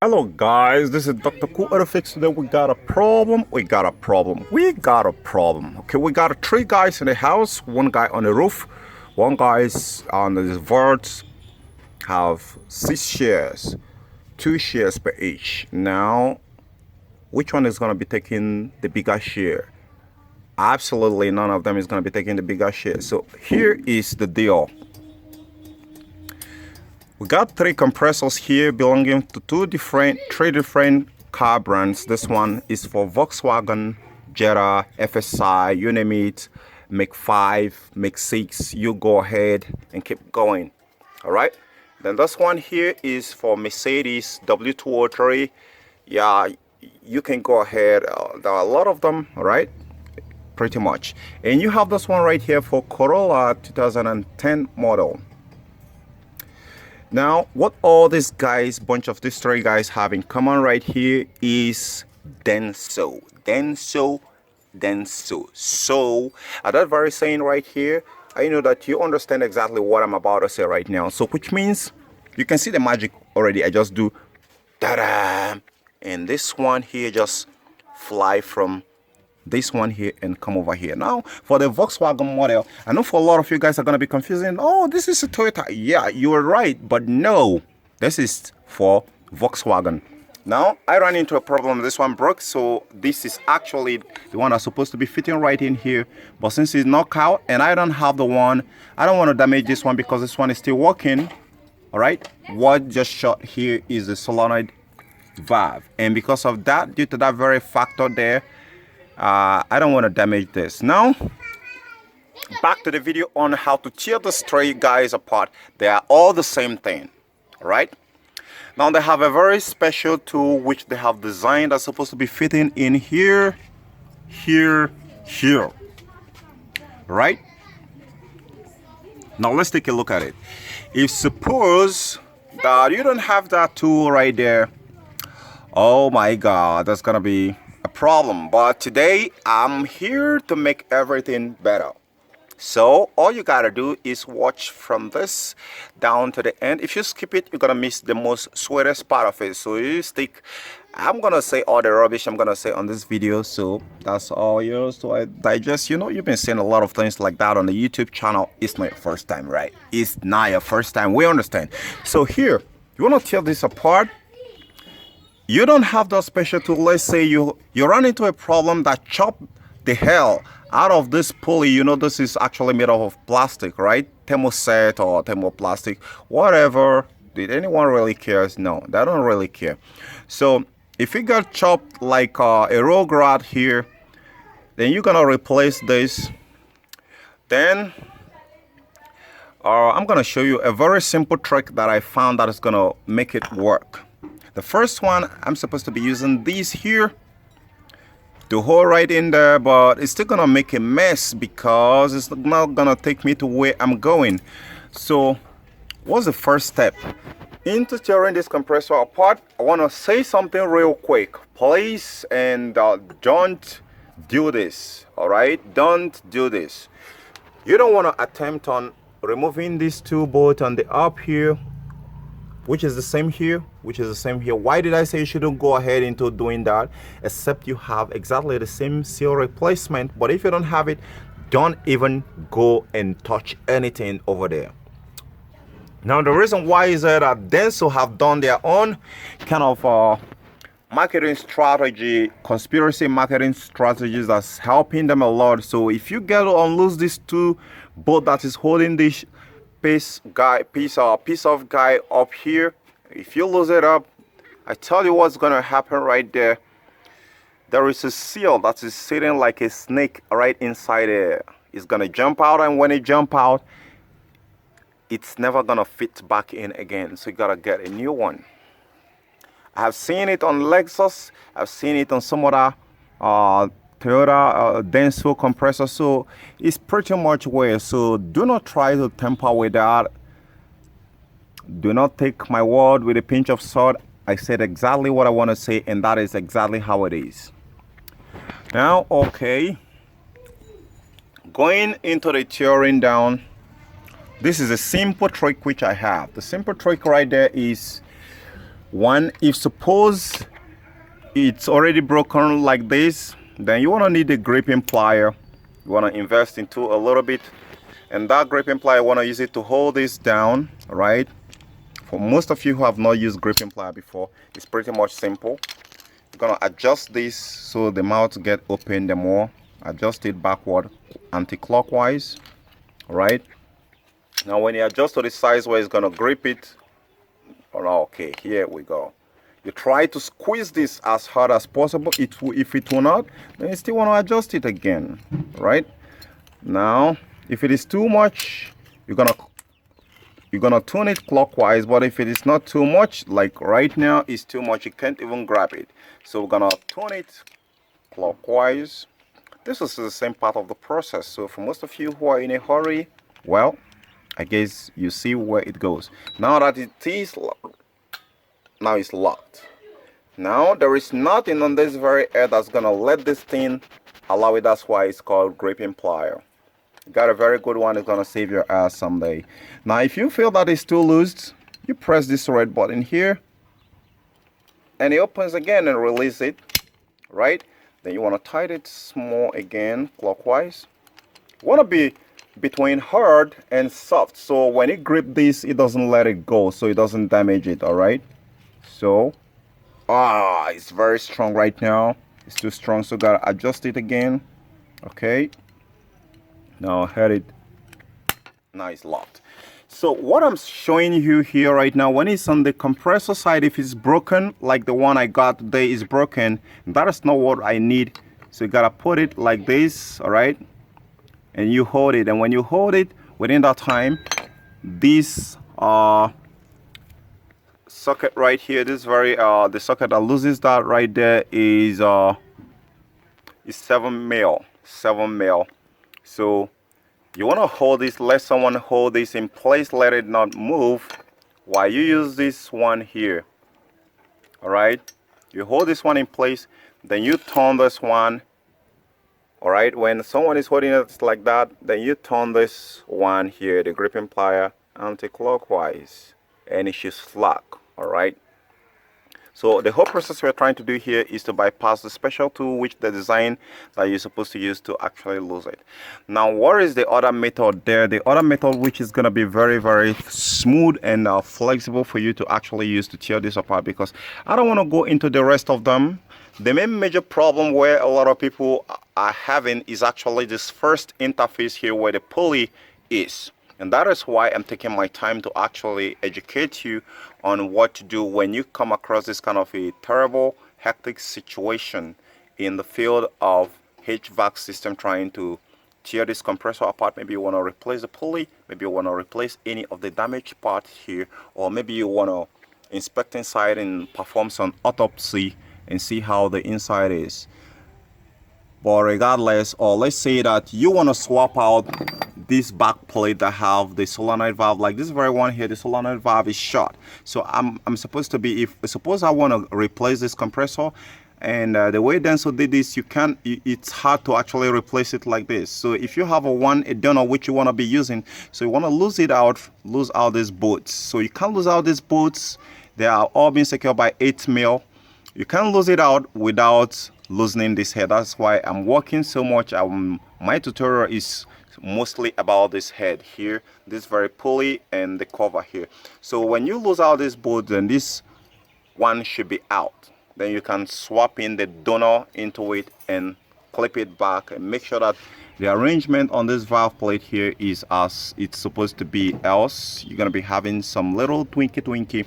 Hello guys, this is Dr. Cool Fix. Today we got a problem. Okay, we got three guys in the house, one guy on the roof, one guy's on the verge, have 6 shares, 2 shares per each. Now, which one is gonna be taking the bigger share? Absolutely none of them is gonna be taking the bigger share. So here is the deal. We got three compressors here belonging to three different car brands. This one is for Volkswagen, Jetta, FSI, you name it, make 5, make 6. You go ahead and keep going. All right. Then this one here is for Mercedes W203. Yeah, you can go ahead. There are a lot of them. All right. Pretty much. And you have this one right here for Corolla 2010 model. Now, what all these guys, bunch of these three guys have in common right here is Denso. So, at that very saying right here, I know that you understand exactly what I'm about to say right now. So, which means you can see the magic already. I just do ta-da, and this one here just fly from this one here and come over here. Now for the Volkswagen model, I know for a lot of you guys are going to be confusing. Oh, this is a Toyota. Yeah, you are right, but no, this is for Volkswagen. Now I ran into a problem. This one broke, so this is actually the one that's supposed to be fitting right in here, but since it's knocked out and I don't have the one, I don't want to damage this one because this one is still working. All right, what just shot here is the solenoid valve, and because of that, due to that very factor there, I don't want to damage this. Now, back to the video on how to tear these three guys apart. They are all the same thing, all right? Now, they have a very special tool which they have designed that's supposed to be fitting in here, right? Now, let's take a look at it. If suppose that you don't have that tool right there, oh my God, that's gonna be a problem. But today I'm here to make everything better. So all you gotta do is watch from this down to the end. If you skip it, you're gonna miss the most sweetest part of it. So you stick. I'm gonna say all the rubbish I'm gonna say on this video, so that's all yours to digest. You know, you've been seeing a lot of things like that on the YouTube channel. It's not your first time, right? It's not your first time, we understand. So here, you wanna tear this apart. You don't have that special tool. Let's say you run into a problem that chop the hell out of this pulley. You know, this is actually made of plastic, right? Thermoset or thermoplastic, whatever. Did anyone really cares? No, they don't really care. So if you got chopped like a rogue rod here, then you're gonna replace this. Then I'm gonna show you a very simple trick that I found that is gonna make it work. The first one, I'm supposed to be using these here to hold right in there, but it's still gonna make a mess because it's not gonna take me to where I'm going. So what's the first step? Into tearing this compressor apart, I wanna say something real quick, please, and don't do this, all right? Don't do this. You don't wanna attempt on removing these two bolts on the up here, which is the same here, Why did I say you shouldn't go ahead into doing that, except you have exactly the same seal replacement? But if you don't have it, don't even go and touch anything over there. Now, the reason why is that Denso have done their own kind of marketing strategy, conspiracy marketing strategies that's helping them a lot. So if you get to unloose these two bolts that is holding this piece of guy up here, if you lose it up, I tell you what's gonna happen right there. There is a seal that is sitting like a snake right inside there. It's gonna jump out, and when it jump out, it's never gonna fit back in again. So you gotta get a new one. I have seen it on Lexus. I've seen it on some other Toyota Denso compressor, so it's pretty much weird. So do not try to tamper with that. Do not take my word with a pinch of salt. I said exactly what I want to say, and that is exactly how it is. Now, okay, going into the tearing down, this is a simple trick which I have. The simple trick right there is One, if suppose it's already broken like this, then you want to need a gripping plier. You want to invest into a little bit, and that gripping plier, you want to use it to hold this down, right? For most of you who have not used gripping plier before, it's pretty much simple. You're gonna adjust this so the mouth get open the more. Adjust it backward, anti-clockwise, right? Now when you adjust to the size where it's gonna grip it, okay, here we go. You try to squeeze this as hard as possible. If it will not, then you still want to adjust it again, right? Now, if it is too much, you're gonna turn it clockwise. But if it is not too much, like right now, it's too much, you can't even grab it. So we're gonna turn it clockwise. This is the same part of the process. So for most of you who are in a hurry, well, I guess you see where it goes. Now that it is now it's locked. Now there is nothing on this very edge that's gonna let this thing allow it. That's why it's called gripping plier. You got a very good one. It's gonna save your ass someday. Now if you feel that it's too loose, you press this red button here and it opens again and release it, right? Then you want to tighten it small again clockwise. You want to be between hard and soft, so when you grip this, it doesn't let it go, so it doesn't damage it. All right, so it's very strong right now. It's too strong, so gotta adjust it again. Okay, now head it. Now it's locked. So what I'm showing you here right now, when it's on the compressor side, if it's broken, like the one I got today is broken, that is not what I need. So you gotta put it like this, all right, and you hold it, and when you hold it, within that time, this socket right here, this very the socket that loses that right there is 7 mil. So you want to hold this, let someone hold this in place, let it not move while you use this one here. All right, you hold this one in place, then you turn this one. All right, when someone is holding it like that, then you turn this one here, the gripping plier, anti-clockwise, and it should slack. All right, so the whole process we're trying to do here is to bypass the special tool which the design that you're supposed to use to actually lose it. Now what is the other method there? The other method which is going to be very, very smooth and flexible for you to actually use to tear this apart, because I don't want to go into the rest of them. The main major problem where a lot of people are having is actually this first interface here where the pulley is. And that is why I'm taking my time to actually educate you on what to do when you come across this kind of a terrible, hectic situation in the field of HVAC system trying to tear this compressor apart. Maybe you want to replace the pulley, maybe you want to replace any of the damaged parts here, or maybe you want to inspect inside and perform some autopsy and see how the inside is. But regardless, or let's say that you want to swap out this back plate that have the solenoid valve, like this very one here, the solenoid valve is short. So I'm supposed to be, if suppose I want to replace this compressor, and the way Denso did this, you can't, it's hard to actually replace it like this. So if you have a don't know which you want to be using, so you want to lose out these bolts. So you can't lose out these bolts. They are all being secured by 8 mil. You can't lose it out without loosening this head. That's why I'm working so much. My tutorial is mostly about this head here, this very pulley and the cover here. So when you lose out this bolt, then this one should be out. Then you can swap in the donor into it and clip it back and make sure that the arrangement on this valve plate here is as it's supposed to be, else you're going to be having some little twinky.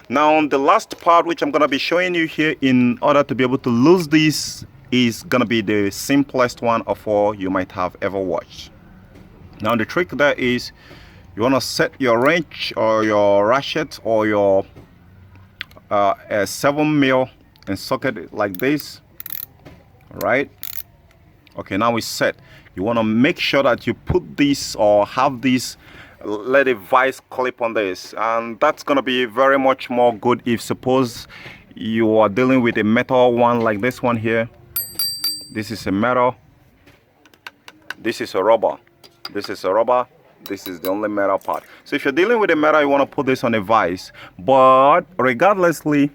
Now the last part which I'm going to be showing you here in order to be able to lose this is going to be the simplest one of all you might have ever watched. Now the trick there is you want to set your wrench or your ratchet or your 7 mil and socket it like this. All right, okay, now it's set. You want to make sure that you put this or have this, let a vice clip on this, and that's going to be very much more good if suppose you are dealing with a metal one like this one here. This is a metal, this is a rubber, this is a rubber, This is the only metal part. So if you're dealing with a metal, you want to put this on a vise. But regardlessly,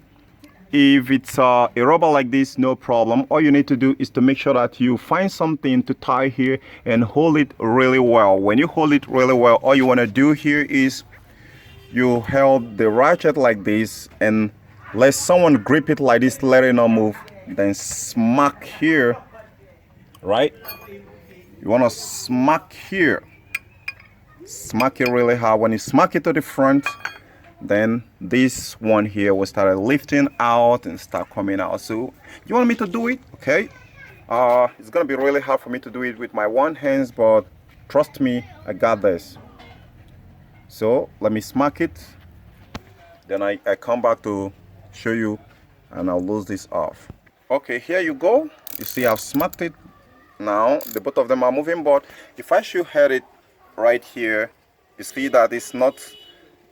if it's a rubber like this, no problem. All you need to do is to make sure that you find something to tie here and hold it really well. When you hold it really well, all you want to do here is you hold the ratchet like this and let someone grip it like this, let it not move. Then smack here, right? You want to smack here. Smack it really hard. When you smack it to the front, then this one here will start lifting out and start coming out. So you want me to do it? Okay. It's gonna be really hard for me to do it with my one hand, but trust me, I got this. So let me smack it. Then I come back to show you, and I'll lose this off. Okay, here you go. You see I've smacked it. Now the both of them are moving, but if I should head it right here, you see that it's not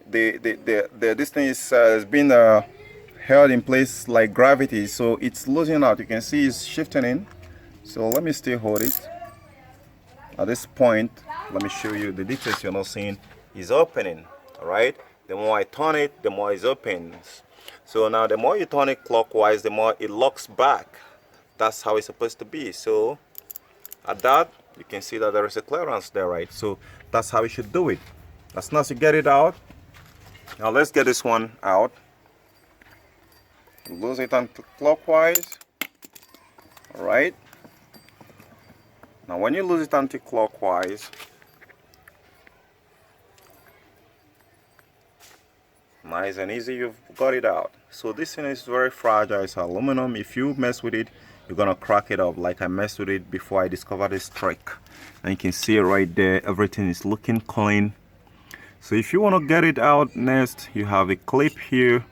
this thing is being held in place like gravity, so it's losing out. You can see it's shifting in. So let me still hold it. At this point, let me show you the details you're not seeing. Is opening. All right, the more I turn it, the more it opens. So now the more you turn it clockwise, the more it locks back. That's how it's supposed to be. So at that, you can see that there is a clearance there, right? So that's how you should do it. As soon as you get it out, now let's get this one out. Lose it anti-clockwise. All right. Now when you lose it anti-clockwise, nice and easy, you've got it out. So this thing is very fragile. It's aluminum. If you mess with it, you're gonna crack it up like I messed with it before I discovered this trick. And you can see it right there, everything is looking clean. So if you want to get it out next, you have a clip here,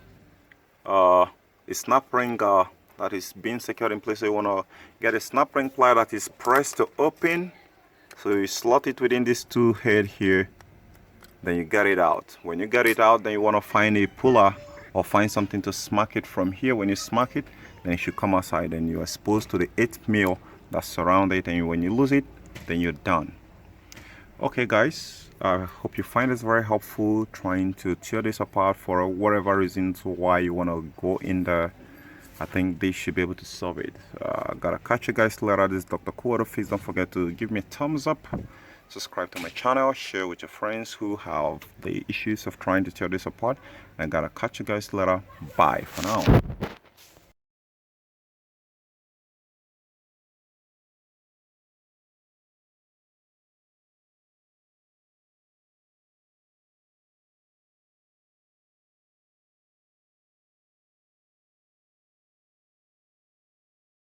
a snap ring that is being secured in place. So you want to get a snap ring plier that is pressed to open. So you slot it within these two head here, then you get it out. When you get it out, then you want to find a puller or find something to smack it from here. When you smack it, then it should come outside and you're exposed to the 8 mil that surround it, and when you lose it, then you're done. Okay guys, I hope you find this very helpful trying to tear this apart for whatever reasons why you want to go in there. I think they should be able to solve it. Gotta catch you guys later. This is Dr. Cool. Please don't forget to give me a thumbs up, subscribe to my channel, share with your friends who have the issues of trying to tear this apart, and gotta catch you guys later. Bye for now.